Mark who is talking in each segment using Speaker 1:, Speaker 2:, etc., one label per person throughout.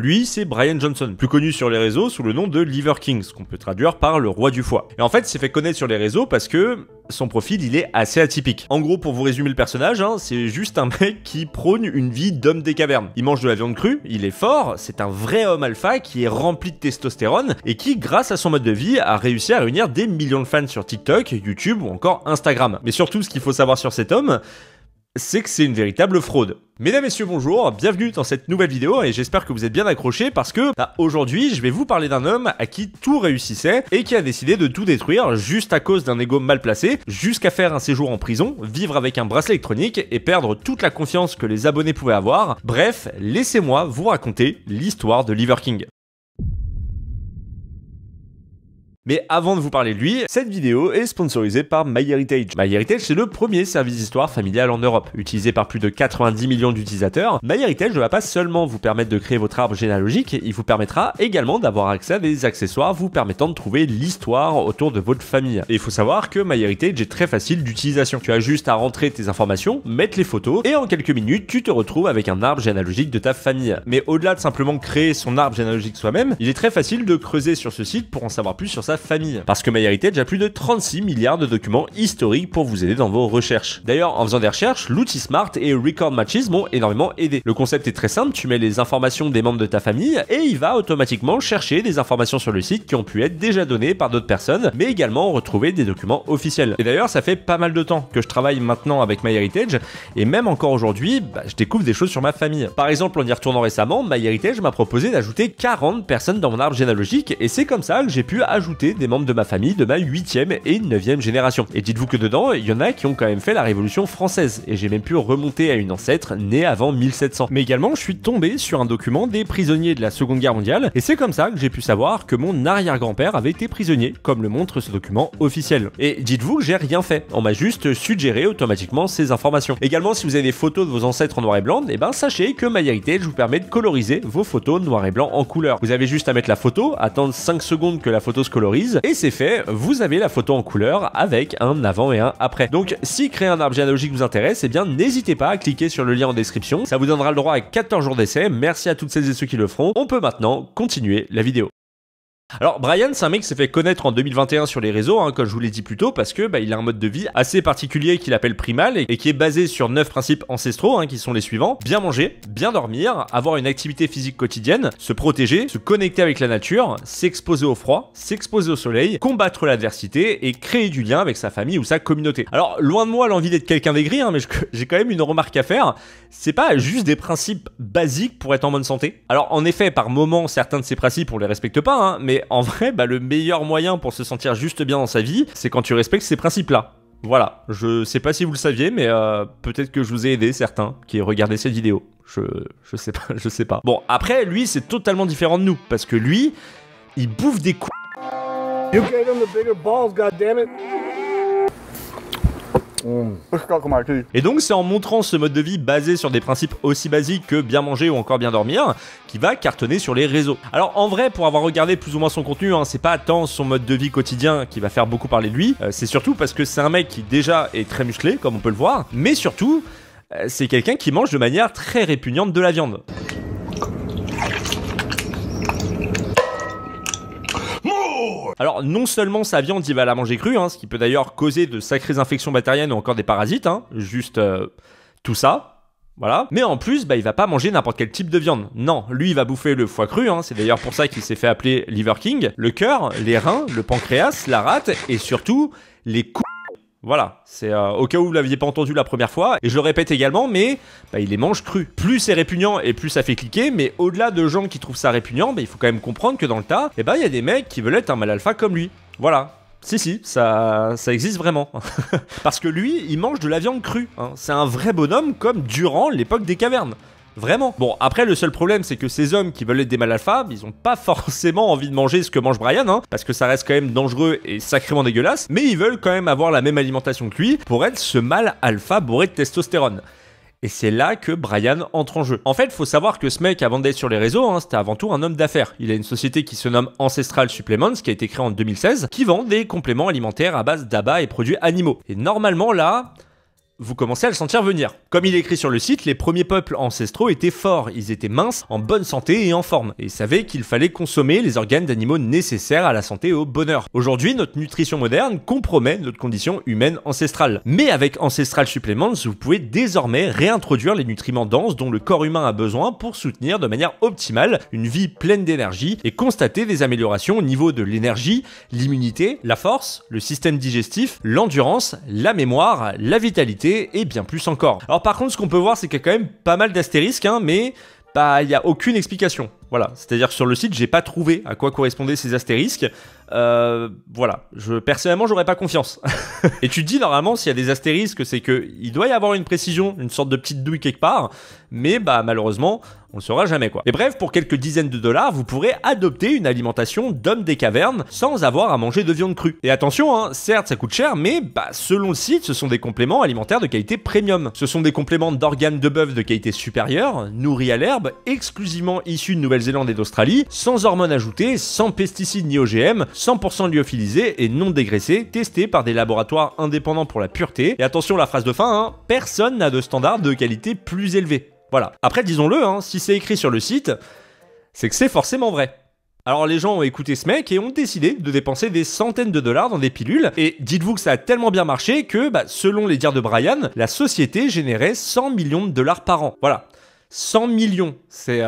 Speaker 1: Lui, c'est Brian Johnson, plus connu sur les réseaux sous le nom de Liver King, ce qu'on peut traduire par le roi du foie. Et en fait, il s'est fait connaître sur les réseaux parce que son profil, il est assez atypique. En gros, pour vous résumer le personnage, c'est juste un mec qui prône une vie d'homme des cavernes. Il mange de la viande crue, il est fort, c'est un vrai homme alpha qui est rempli de testostérone et qui, grâce à son mode de vie, a réussi à réunir des millions de fans sur TikTok, YouTube ou encore Instagram. Mais surtout, ce qu'il faut savoir sur cet homme, c'est que c'est une véritable fraude. Mesdames et messieurs, bonjour, bienvenue dans cette nouvelle vidéo et j'espère que vous êtes bien accrochés parce que aujourd'hui je vais vous parler d'un homme à qui tout réussissait et qui a décidé de tout détruire juste à cause d'un ego mal placé, jusqu'à faire un séjour en prison, vivre avec un bracelet électronique et perdre toute la confiance que les abonnés pouvaient avoir. Bref, laissez-moi vous raconter l'histoire de Liver King. Mais avant de vous parler de lui, cette vidéo est sponsorisée par MyHeritage. MyHeritage, c'est le premier service d'histoire familial en Europe. Utilisé par plus de 90 millions d'utilisateurs, MyHeritage ne va pas seulement vous permettre de créer votre arbre généalogique, il vous permettra également d'avoir accès à des accessoires vous permettant de trouver l'histoire autour de votre famille. Et il faut savoir que MyHeritage est très facile d'utilisation. Tu as juste à rentrer tes informations, mettre les photos, et en quelques minutes, tu te retrouves avec un arbre généalogique de ta famille. Mais au-delà de simplement créer son arbre généalogique soi-même, il est très facile de creuser sur ce site pour en savoir plus sur sa famille. Parce que MyHeritage a plus de 36 milliards de documents historiques pour vous aider dans vos recherches. D'ailleurs, en faisant des recherches, l'outil Smart et Record Matches m'ont énormément aidé. Le concept est très simple, tu mets les informations des membres de ta famille et il va automatiquement chercher des informations sur le site qui ont pu être déjà données par d'autres personnes, mais également retrouver des documents officiels. Et d'ailleurs, ça fait pas mal de temps que je travaille maintenant avec MyHeritage et même encore aujourd'hui, je découvre des choses sur ma famille. Par exemple, en y retournant récemment, MyHeritage m'a proposé d'ajouter 40 personnes dans mon arbre généalogique et c'est comme ça que j'ai pu ajouter des membres de ma famille de ma 8e et 9e génération. Et dites-vous que dedans, il y en a qui ont quand même fait la Révolution française et j'ai même pu remonter à une ancêtre née avant 1700. Mais également, je suis tombé sur un document des prisonniers de la Seconde Guerre mondiale et c'est comme ça que j'ai pu savoir que mon arrière-grand-père avait été prisonnier, comme le montre ce document officiel. Et dites-vous que j'ai rien fait, on m'a juste suggéré automatiquement ces informations. Également, si vous avez des photos de vos ancêtres en noir et blanc, sachez que MyHeritage vous permet de coloriser vos photos noir et blanc en couleur. Vous avez juste à mettre la photo, attendre 5 secondes que la photo se colorise et c'est fait, vous avez la photo en couleur avec un avant et un après. Donc si créer un arbre généalogique vous intéresse, n'hésitez pas à cliquer sur le lien en description, ça vous donnera le droit à 14 jours d'essai. Merci à toutes celles et ceux qui le feront. On peut maintenant continuer la vidéo. Alors Brian, c'est un mec qui s'est fait connaître en 2021 sur les réseaux, comme je vous l'ai dit plus tôt, parce que il a un mode de vie assez particulier qu'il appelle primal et qui est basé sur 9 principes ancestraux, qui sont les suivants: bien manger, bien dormir, avoir une activité physique quotidienne, se protéger, se connecter avec la nature, s'exposer au froid, s'exposer au soleil, combattre l'adversité et créer du lien avec sa famille ou sa communauté. Alors loin de moi l'envie d'être quelqu'un d'aigri, mais j'ai quand même une remarque à faire, c'est pas juste des principes basiques pour être en bonne santé. Alors en effet, par moments, certains de ces principes on les respecte pas, mais en vrai, le meilleur moyen pour se sentir juste bien dans sa vie, c'est quand tu respectes ces principes-là. Voilà, je sais pas si vous le saviez, mais peut-être que je vous ai aidé, certains qui regardaient cette vidéo. Je sais pas. Bon, après, lui, c'est totalement différent de nous, parce que lui, il bouffe des coups. You gave him the bigger balls, goddammit. Et donc c'est en montrant ce mode de vie basé sur des principes aussi basiques que bien manger ou encore bien dormir qu'il va cartonner sur les réseaux. Alors en vrai, pour avoir regardé plus ou moins son contenu, c'est pas tant son mode de vie quotidien qui va faire beaucoup parler de lui, c'est surtout parce que c'est un mec qui déjà est très musclé comme on peut le voir, mais surtout c'est quelqu'un qui mange de manière très répugnante de la viande. Alors non seulement sa viande il va la manger crue, ce qui peut d'ailleurs causer de sacrées infections bactériennes ou encore des parasites, juste tout ça, voilà. Mais en plus, il va pas manger n'importe quel type de viande. Non, lui il va bouffer le foie cru, c'est d'ailleurs pour ça qu'il s'est fait appeler Liver King, le cœur, les reins, le pancréas, la rate et surtout les couilles. Voilà, c'est au cas où vous l'aviez pas entendu la première fois, et je le répète également, mais il les mange crus. Plus c'est répugnant et plus ça fait cliquer, mais au-delà de gens qui trouvent ça répugnant, il faut quand même comprendre que dans le tas, il y a des mecs qui veulent être un mâle alpha comme lui. Voilà. Si, ça existe vraiment. Parce que lui, il mange de la viande crue. C'est un vrai bonhomme comme durant l'époque des cavernes. Vraiment. Bon, après, le seul problème, c'est que ces hommes qui veulent être des mâles alpha, ils ont pas forcément envie de manger ce que mange Brian, parce que ça reste quand même dangereux et sacrément dégueulasse, mais ils veulent quand même avoir la même alimentation que lui pour être ce mâle alpha bourré de testostérone. Et c'est là que Brian entre en jeu. En fait, faut savoir que ce mec, avant d'être sur les réseaux, c'était avant tout un homme d'affaires. Il a une société qui se nomme Ancestral Supplements, qui a été créée en 2016, qui vend des compléments alimentaires à base d'abats et produits animaux. Et normalement, là, vous commencez à le sentir venir. Comme il est écrit sur le site, les premiers peuples ancestraux étaient forts, ils étaient minces, en bonne santé et en forme, et savaient qu'il fallait consommer les organes d'animaux nécessaires à la santé et au bonheur. Aujourd'hui, notre nutrition moderne compromet notre condition humaine ancestrale. Mais avec Ancestral Supplements, vous pouvez désormais réintroduire les nutriments denses dont le corps humain a besoin pour soutenir de manière optimale une vie pleine d'énergie et constater des améliorations au niveau de l'énergie, l'immunité, la force, le système digestif, l'endurance, la mémoire, la vitalité et bien plus encore. Alors par contre, ce qu'on peut voir, c'est qu'il y a quand même pas mal d'astérisques, mais il n'y a aucune explication. Voilà, c'est-à-dire que sur le site, j'ai pas trouvé à quoi correspondaient ces astérisques. Voilà, personnellement, j'aurais pas confiance. Et tu te dis, normalement, s'il y a des astérisques, c'est qu'il doit y avoir une précision, une sorte de petite douille quelque part, mais malheureusement, on le saura jamais quoi. Et bref, pour quelques dizaines de dollars, vous pourrez adopter une alimentation d'homme des cavernes sans avoir à manger de viande crue. Et attention, certes, ça coûte cher, mais selon le site, ce sont des compléments alimentaires de qualité premium. Ce sont des compléments d'organes de bœuf de qualité supérieure, nourris à l'herbe, exclusivement issus de Nouvelle-Zélande et d'Australie, sans hormones ajoutées, sans pesticides ni OGM, 100% lyophilisés et non dégraissés, testés par des laboratoires indépendants pour la pureté. Et attention, la phrase de fin, personne n'a de standard de qualité plus élevé. Voilà. Après, disons-le, si c'est écrit sur le site, c'est que c'est forcément vrai. Alors les gens ont écouté ce mec et ont décidé de dépenser des centaines de dollars dans des pilules. Et dites-vous que ça a tellement bien marché que, selon les dires de Brian, la société générait 100 millions de dollars par an. Voilà. 100 millions. C'est...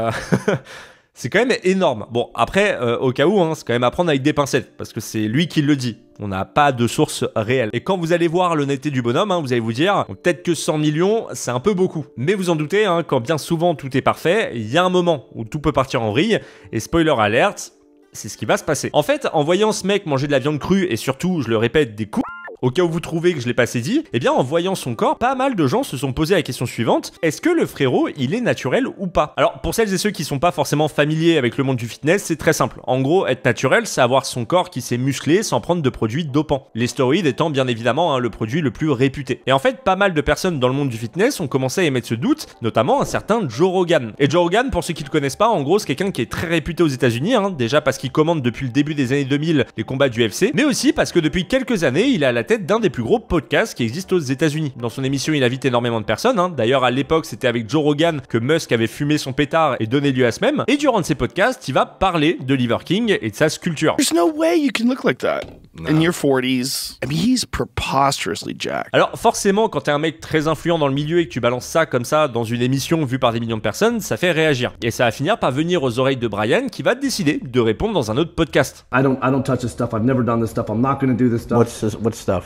Speaker 1: C'est quand même énorme. Bon, après, au cas où, c'est quand même à prendre avec des pincettes, parce que c'est lui qui le dit. On n'a pas de source réelle. Et quand vous allez voir l'honnêteté du bonhomme, vous allez vous dire, peut-être que 100 millions, c'est un peu beaucoup. Mais vous en doutez, quand bien souvent tout est parfait, il y a un moment où tout peut partir en vrille, et spoiler alert, c'est ce qui va se passer. En fait, en voyant ce mec manger de la viande crue, et surtout, je le répète, des coups, au cas où vous trouvez que je l'ai pas assez dit, eh bien en voyant son corps, pas mal de gens se sont posé la question suivante, est-ce que le frérot, il est naturel ou pas? Alors pour celles et ceux qui sont pas forcément familiers avec le monde du fitness, c'est très simple. En gros, être naturel, c'est avoir son corps qui s'est musclé sans prendre de produits dopants. Les stéroïdes étant bien évidemment le produit le plus réputé. Et en fait, pas mal de personnes dans le monde du fitness ont commencé à émettre ce doute, notamment un certain Joe Rogan. Et Joe Rogan, pour ceux qui le connaissent pas, en gros, c'est quelqu'un qui est très réputé aux États-Unis, déjà parce qu'il commande depuis le début des années 2000 les combats du UFC, mais aussi parce que depuis quelques années, il est à la tête d'un des plus gros podcasts qui existent aux États-Unis. Dans son émission, il invite énormément de personnes. D'ailleurs, à l'époque, c'était avec Joe Rogan que Musk avait fumé son pétard et donné lieu à ce même. Et durant de ses podcasts, il va parler de Liver King et de sa sculpture.
Speaker 2: There's no way you can look like that in your 40s. I mean, he's preposterously jacked.
Speaker 1: Alors, forcément, quand t'es un mec très influent dans le milieu et que tu balances ça comme ça dans une émission vue par des millions de personnes, ça fait réagir. Et ça va finir par venir aux oreilles de Brian qui va décider de répondre dans un autre podcast.
Speaker 3: I don't touch this stuff. I've never done this stuff. I'm not going to do this stuff.
Speaker 4: What stuff?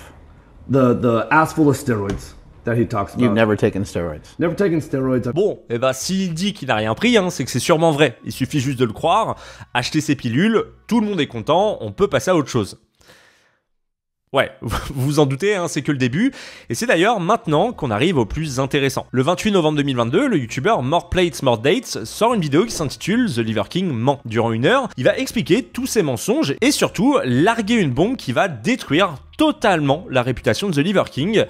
Speaker 3: The ass full of steroids that he talks about.
Speaker 4: You've never taken steroids.
Speaker 3: Never taken steroids.
Speaker 1: Bon, s'il dit qu'il n'a rien pris, c'est que c'est sûrement vrai. Il suffit juste de le croire, acheter ses pilules, tout le monde est content, on peut passer à autre chose. Ouais, vous vous en doutez, c'est que le début, et c'est d'ailleurs maintenant qu'on arrive au plus intéressant. Le 28 novembre 2022, le youtubeur More Plates, More Dates sort une vidéo qui s'intitule The Liver King ment. Durant 1 heure, il va expliquer tous ses mensonges et surtout larguer une bombe qui va détruire totalement la réputation de The Liver King.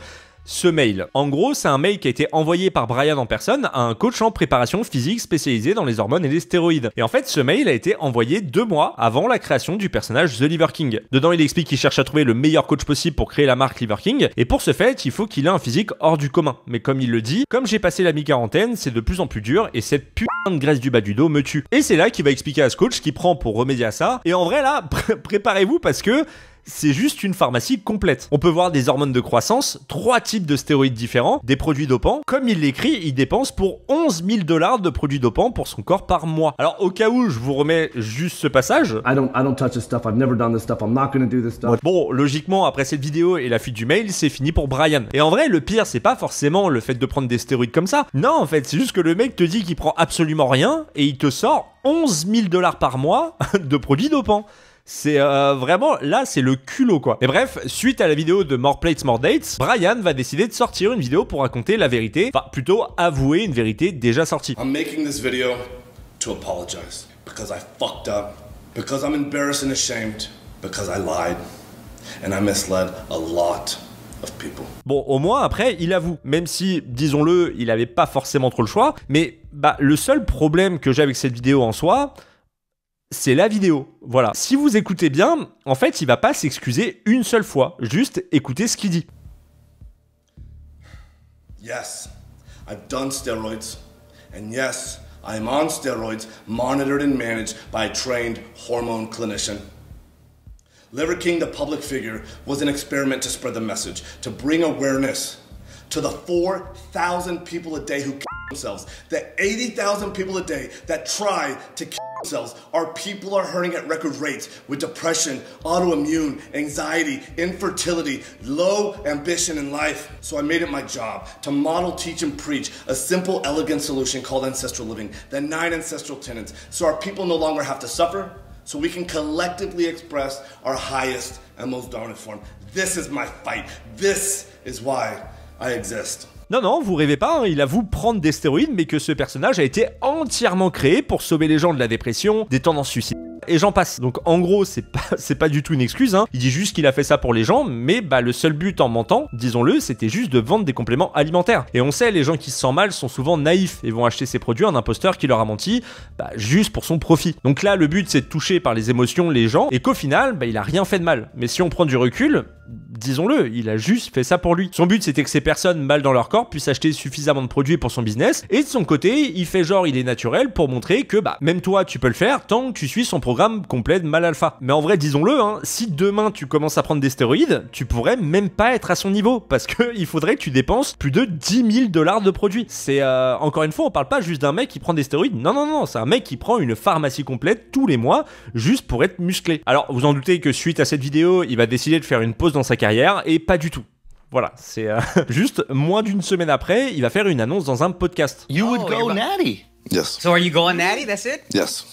Speaker 1: Ce mail. En gros, c'est un mail qui a été envoyé par Brian en personne à un coach en préparation physique spécialisé dans les hormones et les stéroïdes. Et en fait, ce mail a été envoyé 2 mois avant la création du personnage The Liver King. Dedans, il explique qu'il cherche à trouver le meilleur coach possible pour créer la marque Liver King. Et pour ce fait, il faut qu'il ait un physique hors du commun. Mais comme il le dit, comme j'ai passé la mi-quarantaine, c'est de plus en plus dur et cette putain de graisse du bas du dos me tue. Et c'est là qu'il va expliquer à ce coach ce qu'il prend pour remédier à ça. Et en vrai, là, préparez-vous parce que c'est juste une pharmacie complète. On peut voir des hormones de croissance, 3 types de stéroïdes différents, des produits dopants. Comme il l'écrit, il dépense pour 11 000 $ de produits dopants pour son corps par mois. Alors au cas où, je vous remets juste ce passage.
Speaker 3: I don't touch this stuff. I've never done this stuff. I'm not going to do this stuff.
Speaker 1: Bon, logiquement, après cette vidéo et la fuite du mail, c'est fini pour Brian. Et en vrai, le pire, c'est pas forcément le fait de prendre des stéroïdes comme ça. Non, en fait, c'est juste que le mec te dit qu'il prend absolument rien et il te sort 11 000 $ par mois de produits dopants. C'est vraiment, là, c'est le culot, quoi. Et bref, suite à la vidéo de More Plates, More Dates, Brian va décider de sortir une vidéo pour raconter la vérité, enfin, plutôt avouer une vérité déjà sortie.
Speaker 5: I'm making this video to apologize because I fucked up, because I'm embarrassed and ashamed, because I lied, and I misled a lot of people.
Speaker 1: Bon, au moins, après, il avoue, même si, disons-le, il avait pas forcément trop le choix, mais, le seul problème que j'ai avec cette vidéo en soi, c'est la vidéo, voilà. Si vous écoutez bien, en fait, il va pas s'excuser une seule fois, juste écoutez ce qu'il dit.
Speaker 5: Yes, I've done steroids, and yes, I am on steroids, monitored and managed by a trained hormone clinician. Liver King, the public figure, was an experiment to spread the message, to bring awareness to the 4,000 people a day who kill themselves, the 80,000 people a day that try to kill themselves. Our people are hurting at record rates with depression, autoimmune, anxiety, infertility, low ambition in life. So I made it my job to model, teach, and preach a simple, elegant solution called ancestral living, the 9 ancestral tenets, so our people no longer have to suffer, so we can collectively express our highest and most dominant form. This is my fight. This is why I exist.
Speaker 1: Non, non, vous rêvez pas, hein, il avoue prendre des stéroïdes, mais que ce personnage a été entièrement créé pour sauver les gens de la dépression, des tendances suicidaires, et j'en passe. Donc en gros, c'est pas du tout une excuse, hein. Il dit juste qu'il a fait ça pour les gens, mais bah le seul but en mentant, disons-le, c'était juste de vendre des compléments alimentaires. Et on sait, les gens qui se sentent mal sont souvent naïfs et vont acheter ces produits à un imposteur qui leur a menti, bah juste pour son profit. Donc là, le but c'est de toucher par les émotions les gens, et qu'au final, bah il a rien fait de mal. Mais si on prend du recul, disons-le, il a juste fait ça pour lui. Son but c'était que ces personnes mal dans leur corps puissent acheter suffisamment de produits pour son business, et de son côté, il fait genre il est naturel pour montrer que bah même toi tu peux le faire tant que tu suis son programme complet de mal alpha. Mais en vrai, disons-le, hein, si demain tu commences à prendre des stéroïdes, tu pourrais même pas être à son niveau, parce que il faudrait que tu dépenses plus de 10 000 $ de produits. C'est encore une fois, on parle pas juste d'un mec qui prend des stéroïdes, non non non, c'est un mec qui prend une pharmacie complète tous les mois juste pour être musclé. Alors vous en doutez que suite à cette vidéo, il va décider de faire une pause dans sa carrière, et pas du tout. Voilà, c'est juste moins d'une semaine après, il va faire une annonce dans un podcast.
Speaker 2: You would go natty.
Speaker 4: Yes.
Speaker 6: So are you going natty? That's it?
Speaker 4: Yes.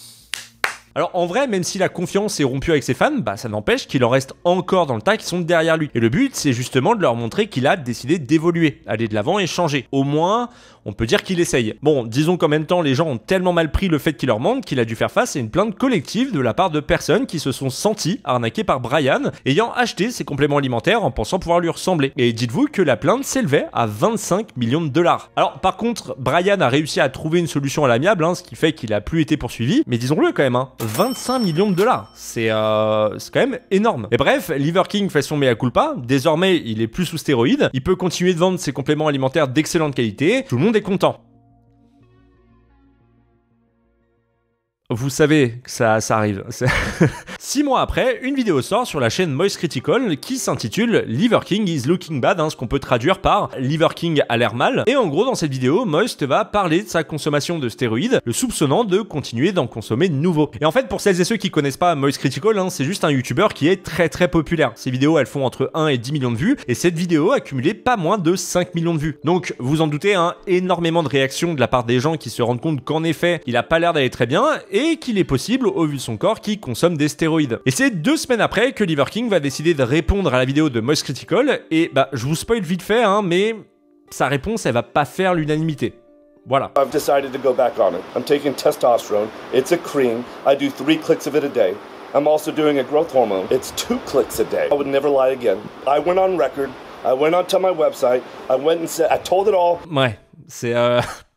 Speaker 1: Alors en vrai, même si la confiance est rompue avec ses fans, bah ça n'empêche qu'il en reste encore dans le tas qui sont derrière lui. Et le but, c'est justement de leur montrer qu'il a décidé d'évoluer, aller de l'avant et changer. Au moins, on peut dire qu'il essaye. Bon, disons qu'en même temps, les gens ont tellement mal pris le fait qu'il leur manque qu'il a dû faire face à une plainte collective de la part de personnes qui se sont senties arnaquées par Brian, ayant acheté ses compléments alimentaires en pensant pouvoir lui ressembler. Et dites-vous que la plainte s'élevait à 25 millions $. Alors par contre, Brian a réussi à trouver une solution à l'amiable, hein, ce qui fait qu'il a plus été poursuivi, mais disons-le quand même, hein, 25 millions $. C'est quand même énorme. Et bref, Liver King fait son mea culpa. Désormais, il est plus sous stéroïdes. Il peut continuer de vendre ses compléments alimentaires d'excellente qualité. Tout le monde est content. Vous savez que ça arrive. 6 mois après, une vidéo sort sur la chaîne Moist Critical qui s'intitule Liver King is looking bad, hein, ce qu'on peut traduire par Liver King a l'air mal. Et en gros, dans cette vidéo, Moist va parler de sa consommation de stéroïdes, le soupçonnant de continuer d'en consommer de nouveau. Et en fait, pour celles et ceux qui connaissent pas Moist Critical, hein, c'est juste un YouTuber qui est très populaire. Ses vidéos, elles font entre 1 et 10 millions de vues, et cette vidéo a cumulé pas moins de 5 millions de vues. Donc, vous en doutez, hein, énormément de réactions de la part des gens qui se rendent compte qu'en effet, il a pas l'air d'aller très bien, et qu'il est possible, au vu de son corps, qu'il consomme des stéroïdes. Et c'est 2 semaines après que Liver King va décider de répondre à la vidéo de Moist Critical, et bah, je vous spoil vite fait, hein, mais sa réponse, elle va pas faire l'unanimité. Voilà.
Speaker 7: I've decided to go back on it. I'm taking testosterone. It's a cream. I do 3 clicks of it a day. I'm also doing a growth hormone. It's 2 clicks a day. I would never lie again. I went on record. I went onto my website. I went and said, I told it all.
Speaker 1: Ouais, c'est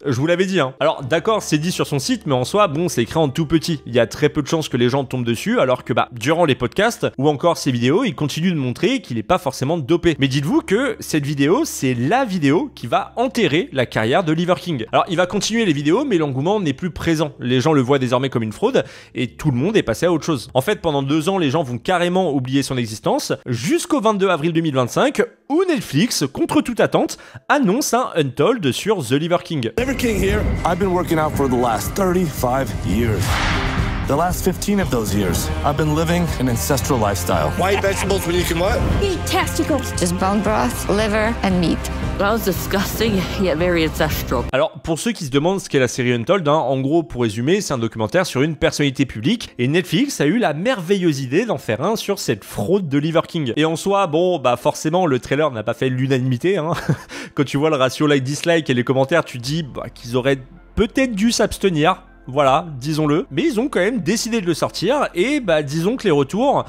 Speaker 1: je vous l'avais dit, hein. Alors d'accord, c'est dit sur son site, mais en soi, bon, c'est écrit en tout petit. Il y a très peu de chances que les gens tombent dessus, alors que bah, durant les podcasts, ou encore ses vidéos, il continue de montrer qu'il est pas forcément dopé. Mais dites-vous que cette vidéo, c'est la vidéo qui va enterrer la carrière de Liver King. Alors il va continuer les vidéos, mais l'engouement n'est plus présent. Les gens le voient désormais comme une fraude, et tout le monde est passé à autre chose. En fait, pendant 2 ans, les gens vont carrément oublier son existence, jusqu'au 22 avril 2025, où Netflix, contre toute attente, annonce un Untold sur The Liver King.
Speaker 7: Liver King here. I've been working out for the last 35 years. The last 15 of those years, I've been living an ancestral lifestyle.
Speaker 5: Why eat vegetables when you can what?
Speaker 8: Eat testicles. Just bone broth, liver, and meat. That was disgusting, yet very ancestral.
Speaker 1: Alors, pour ceux qui se demandent ce qu'est la série Untold, hein, en gros, pour résumer, c'est un documentaire sur une personnalité publique, et Netflix a eu la merveilleuse idée d'en faire un sur cette fraude de Liver King. Et en soi, bon, bah forcément, le trailer n'a pas fait l'unanimité, hein. Quand tu vois le ratio like-dislike et les commentaires, tu dis bah, qu'ils auraient peut-être dû s'abstenir. Voilà, disons-le. Mais ils ont quand même décidé de le sortir, et bah disons que les retours,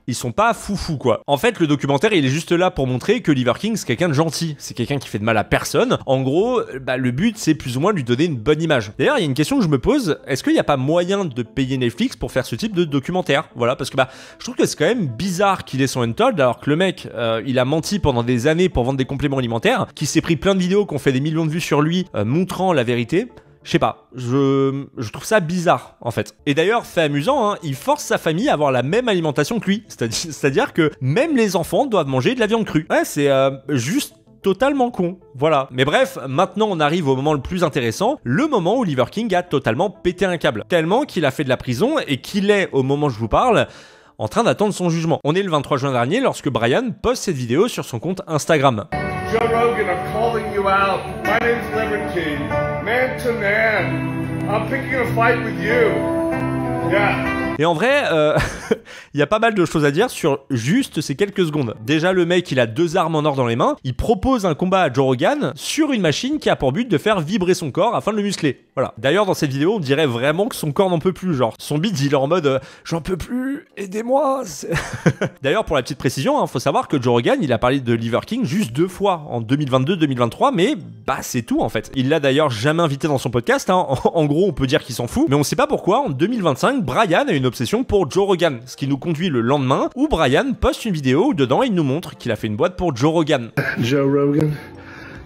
Speaker 1: ils sont pas foufou quoi. En fait, le documentaire, il est juste là pour montrer que Liver King, c'est quelqu'un de gentil, c'est quelqu'un qui fait de mal à personne. En gros, le but, c'est plus ou moins de lui donner une bonne image. D'ailleurs, il y a une question que je me pose, est-ce qu'il n'y a pas moyen de payer Netflix pour faire ce type de documentaire? Voilà, parce que je trouve que c'est quand même bizarre qu'il ait son Untold, alors que le mec, il a menti pendant des années pour vendre des compléments alimentaires, qu'il s'est pris plein de vidéos qui ont fait des millions de vues sur lui, montrant la vérité. Je sais pas, je trouve ça bizarre en fait. Et d'ailleurs, fait amusant, hein, il force sa famille à avoir la même alimentation que lui. C'est-à-dire que même les enfants doivent manger de la viande crue. Ouais, c'est juste totalement con, voilà. Mais bref, maintenant on arrive au moment le plus intéressant, le moment où Liver King a totalement pété un câble. Tellement qu'il a fait de la prison et qu'il est, au moment où je vous parle, en train d'attendre son jugement. On est le 23 juin dernier lorsque Brian poste cette vidéo sur son compte Instagram.
Speaker 7: Joe Rogan, I'm calling you out. My name's Liver King. Man to man. I'm picking a fight with you. Yeah.
Speaker 1: Et en vrai, il y a pas mal de choses à dire sur juste ces quelques secondes. Déjà, le mec, il a 2 armes en or dans les mains. Il propose un combat à Joe Rogan sur une machine qui a pour but de faire vibrer son corps afin de le muscler. Voilà. D'ailleurs, dans cette vidéo, on dirait vraiment que son corps n'en peut plus. Genre, son beat, il est en mode j'en peux plus, aidez-moi. D'ailleurs, pour la petite précision, faut savoir que Joe Rogan, il a parlé de Liver King juste 2 fois, en 2022-2023, mais c'est tout en fait. Il l'a d'ailleurs jamais invité dans son podcast. Hein. En gros, on peut dire qu'il s'en fout, mais on sait pas pourquoi. En 2025, Brian a une obsession pour Joe Rogan, ce qui nous conduit le lendemain où Brian poste une vidéo où dedans il nous montre qu'il a fait une boîte pour Joe Rogan.
Speaker 7: Joe Rogan,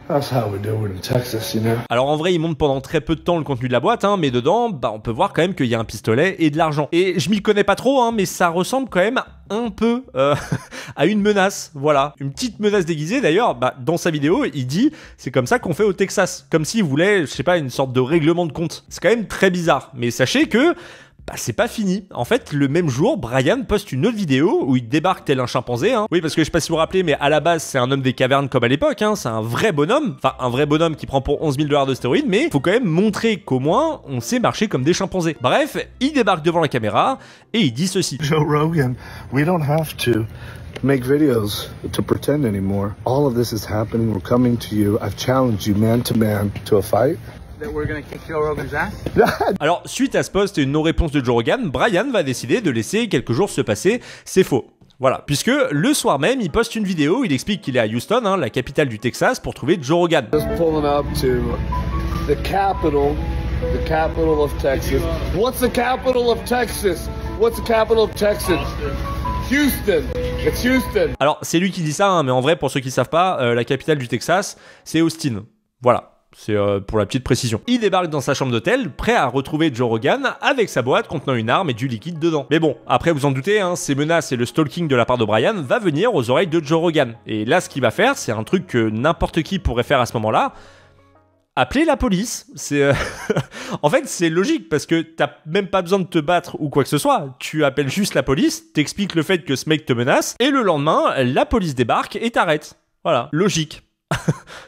Speaker 7: that's how we do it in Texas, you know.
Speaker 1: Alors en vrai, il montre pendant très peu de temps le contenu de la boîte, hein, mais dedans, on peut voir quand même qu'il y a un pistolet et de l'argent. Et je m'y connais pas trop, hein, mais ça ressemble quand même un peu à une menace, voilà, une petite menace déguisée. D'ailleurs, dans sa vidéo, il dit c'est comme ça qu'on fait au Texas, comme s'il voulait, je sais pas, une sorte de règlement de compte. C'est quand même très bizarre, mais sachez que c'est pas fini. En fait, le même jour, Brian poste une autre vidéo où il débarque tel un chimpanzé. Hein. Oui, parce que je sais pas si vous vous rappelez, mais à la base, c'est un homme des cavernes comme à l'époque. Hein. C'est un vrai bonhomme. Enfin, un vrai bonhomme qui prend pour 11 000 $ de stéroïdes, mais faut quand même montrer qu'au moins, on sait marcher comme des chimpanzés. Bref, il débarque devant la caméra et il dit ceci.
Speaker 7: Joe Rogan, we don't have to make videos to pretend anymore. All of this is happening. We're coming to you. I've challenged you man to a fight.
Speaker 1: Alors, suite à ce post et une non-réponse de Joe Rogan, Brian va décider de laisser quelques jours se passer. C'est faux. Voilà, puisque le soir même, il poste une vidéo où il explique qu'il est à Houston, hein, la capitale du Texas, pour trouver Joe Rogan.
Speaker 7: Just pulling up to the capital of Texas. What's the capital of Texas? What's the capital of Texas? Houston. It's Houston.
Speaker 1: Alors, c'est lui qui dit ça, hein, mais en vrai, pour ceux qui savent pas, la capitale du Texas, c'est Austin. Voilà. C'est pour la petite précision. Il débarque dans sa chambre d'hôtel, prêt à retrouver Joe Rogan avec sa boîte contenant une arme et du liquide dedans. Mais bon, après vous en doutez, hein, ces menaces et le stalking de la part de Brian va venir aux oreilles de Joe Rogan. Et là, ce qu'il va faire, c'est un truc que n'importe qui pourrait faire à ce moment-là. Appeler la police, c'est... En fait, c'est logique, parce que t'as même pas besoin de te battre ou quoi que ce soit. Tu appelles juste la police, t'expliques le fait que ce mec te menace, et le lendemain, la police débarque et t'arrête. Voilà, logique.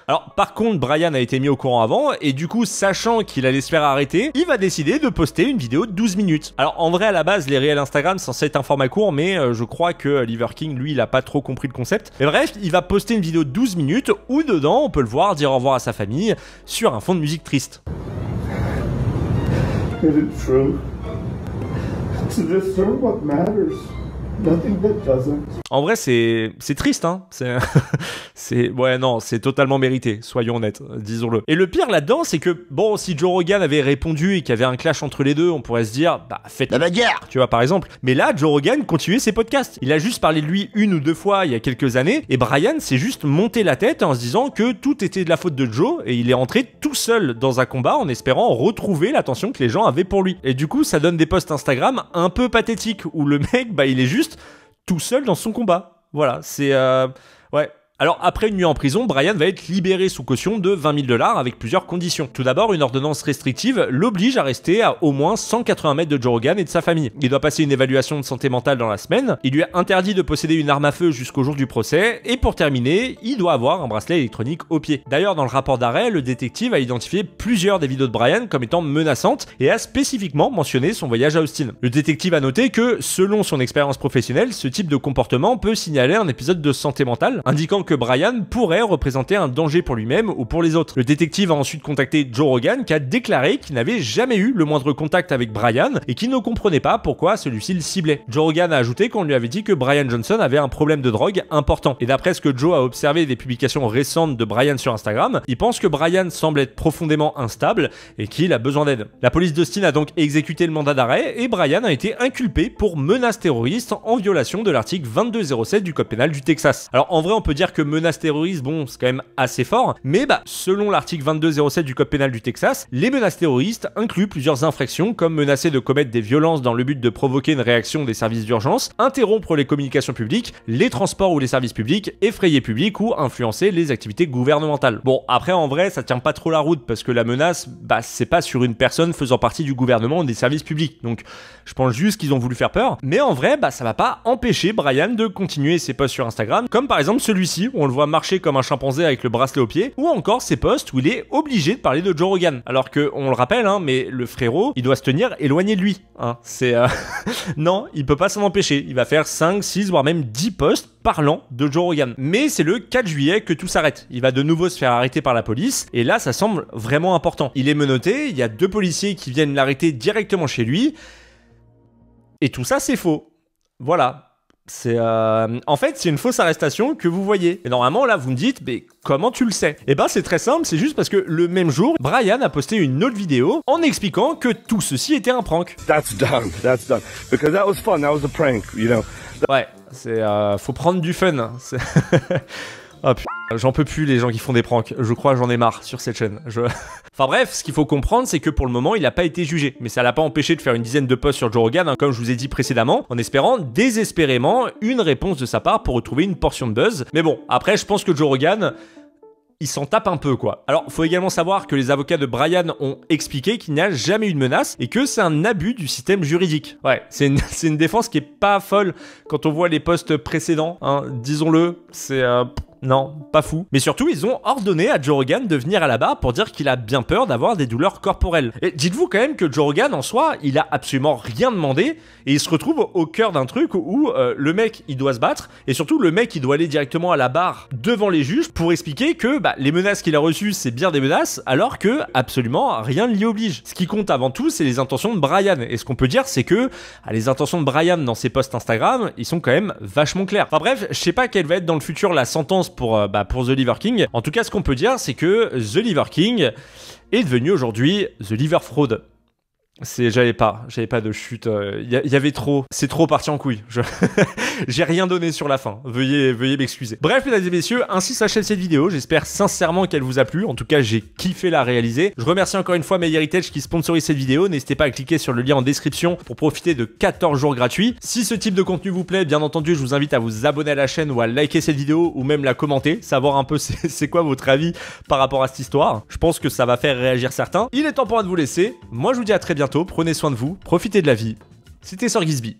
Speaker 1: Alors par contre, Brian a été mis au courant avant et du coup, sachant qu'il allait se faire arrêter, il va décider de poster une vidéo de 12 minutes. Alors en vrai, à la base, les réels Instagram c'est censé être un format court, mais je crois que Liver King, lui, il a pas trop compris le concept. Mais bref, il va poster une vidéo de 12 minutes où dedans, on peut le voir dire au revoir à sa famille sur un fond de musique triste.
Speaker 7: Is it true? To discern what matters. Nothing that doesn't.
Speaker 1: En vrai, c'est triste, hein. Ouais, non, c'est totalement mérité, soyons honnêtes, disons-le. Et le pire là-dedans, c'est que, bon, si Joe Rogan avait répondu et qu'il y avait un clash entre les deux, on pourrait se dire, faites la bagarre, tu vois, par exemple. Mais là, Joe Rogan continuait ses podcasts. Il a juste parlé de lui 1 ou 2 fois il y a quelques années, et Brian s'est juste monté la tête en se disant que tout était de la faute de Joe, et il est entré tout seul dans un combat en espérant retrouver l'attention que les gens avaient pour lui. Et du coup, ça donne des posts Instagram un peu pathétiques, où le mec, il est juste tout seul dans son combat. Voilà, c'est... Ouais. Alors, après une nuit en prison, Brian va être libéré sous caution de 20 000 $ avec plusieurs conditions. Tout d'abord, une ordonnance restrictive l'oblige à rester à au moins 180 mètres de Joe Rogan et de sa famille. Il doit passer une évaluation de santé mentale dans la semaine. Il lui est interdit de posséder une arme à feu jusqu'au jour du procès. Et pour terminer, il doit avoir un bracelet électronique au pied. D'ailleurs, dans le rapport d'arrêt, le détective a identifié plusieurs des vidéos de Brian comme étant menaçantes et a spécifiquement mentionné son voyage à Austin. Le détective a noté que, selon son expérience professionnelle, ce type de comportement peut signaler un épisode de santé mentale, indiquant que Brian pourrait représenter un danger pour lui-même ou pour les autres. Le détective a ensuite contacté Joe Rogan qui a déclaré qu'il n'avait jamais eu le moindre contact avec Brian et qu'il ne comprenait pas pourquoi celui-ci le ciblait. Joe Rogan a ajouté qu'on lui avait dit que Brian Johnson avait un problème de drogue important. Et d'après ce que Joe a observé des publications récentes de Brian sur Instagram, il pense que Brian semble être profondément instable et qu'il a besoin d'aide. La police d'Austin a donc exécuté le mandat d'arrêt et Brian a été inculpé pour menace terroriste en violation de l'article 2207 du code pénal du Texas. Alors en vrai on peut dire que menace terroriste, bon c'est quand même assez fort, mais selon l'article 2207 du code pénal du Texas, les menaces terroristes incluent plusieurs infractions comme menacer de commettre des violences dans le but de provoquer une réaction des services d'urgence, interrompre les communications publiques, les transports ou les services publics, effrayer public ou influencer les activités gouvernementales. Bon après en vrai ça tient pas trop la route parce que la menace c'est pas sur une personne faisant partie du gouvernement ou des services publics, donc je pense juste qu'ils ont voulu faire peur, mais en vrai ça va pas empêcher Brian de continuer ses posts sur Instagram, comme par exemple celui-ci où on le voit marcher comme un chimpanzé avec le bracelet au pied, ou encore ses posts où il est obligé de parler de Joe Rogan, alors que on le rappelle mais le frérot il doit se tenir éloigné de lui, c'est non, il peut pas s'en empêcher, il va faire 5, 6 voire même 10 posts parlant de Joe Rogan. Mais c'est le 4 juillet que tout s'arrête. Il va de nouveau se faire arrêter par la police et là ça semble vraiment important. Il est menotté, il y a 2 policiers qui viennent l'arrêter directement chez lui et tout ça c'est faux. Voilà. C'est en fait c'est une fausse arrestation que vous voyez. Et normalement là vous me dites mais comment tu le sais? Et c'est très simple, c'est juste parce que le même jour Brian a posté une autre vidéo en expliquant que tout ceci était un prank.
Speaker 7: That's done. Because that was fun, that was a prank, you know.
Speaker 1: Ouais, c'est faut prendre du fun. Oh putain, j'en peux plus les gens qui font des pranks, je crois j'en ai marre sur cette chaîne. Enfin bref, ce qu'il faut comprendre c'est que pour le moment il n'a pas été jugé, mais ça l'a pas empêché de faire une dizaine de posts sur Joe Rogan, comme je vous ai dit précédemment, en espérant désespérément une réponse de sa part pour retrouver une portion de buzz. Mais bon, après je pense que Joe Rogan, il s'en tape un peu quoi. Alors faut également savoir que les avocats de Brian ont expliqué qu'il n'y a jamais eu de menace et que c'est un abus du système juridique. Ouais, c'est une défense qui est pas folle quand on voit les posts précédents, disons-le, c'est non, pas fou. Mais surtout, ils ont ordonné à Joe Rogan de venir à la barre pour dire qu'il a bien peur d'avoir des douleurs corporelles. Et dites-vous quand même que Joe Rogan, en soi, il a absolument rien demandé et il se retrouve au cœur d'un truc où le mec, il doit se battre et surtout, le mec, il doit aller directement à la barre devant les juges pour expliquer que les menaces qu'il a reçues, c'est bien des menaces alors que absolument rien ne l'y oblige. Ce qui compte avant tout, c'est les intentions de Brian. Et ce qu'on peut dire, c'est que les intentions de Brian dans ses posts Instagram, ils sont quand même vachement clairs. Enfin bref, je sais pas quelle va être dans le futur la sentence pour The Liver King. En tout cas, ce qu'on peut dire, c'est que The Liver King est devenu aujourd'hui The Liver Fraud. J'avais pas de chute, y avait trop, c'est trop parti en couille. J'ai rien donné sur la fin, veuillez m'excuser. Bref mesdames et messieurs, ainsi s'achève cette vidéo, j'espère sincèrement qu'elle vous a plu, en tout cas j'ai kiffé la réaliser. Je remercie encore une fois MyHeritage qui sponsorise cette vidéo, n'hésitez pas à cliquer sur le lien en description pour profiter de 14 jours gratuits. Si ce type de contenu vous plaît, bien entendu je vous invite à vous abonner à la chaîne ou à liker cette vidéo ou même la commenter, savoir un peu c'est quoi votre avis par rapport à cette histoire. Je pense que ça va faire réagir certains. Il est temps pour moi de vous laisser, moi je vous dis à très bientôt, prenez soin de vous, profitez de la vie. C'était Sir Gizby.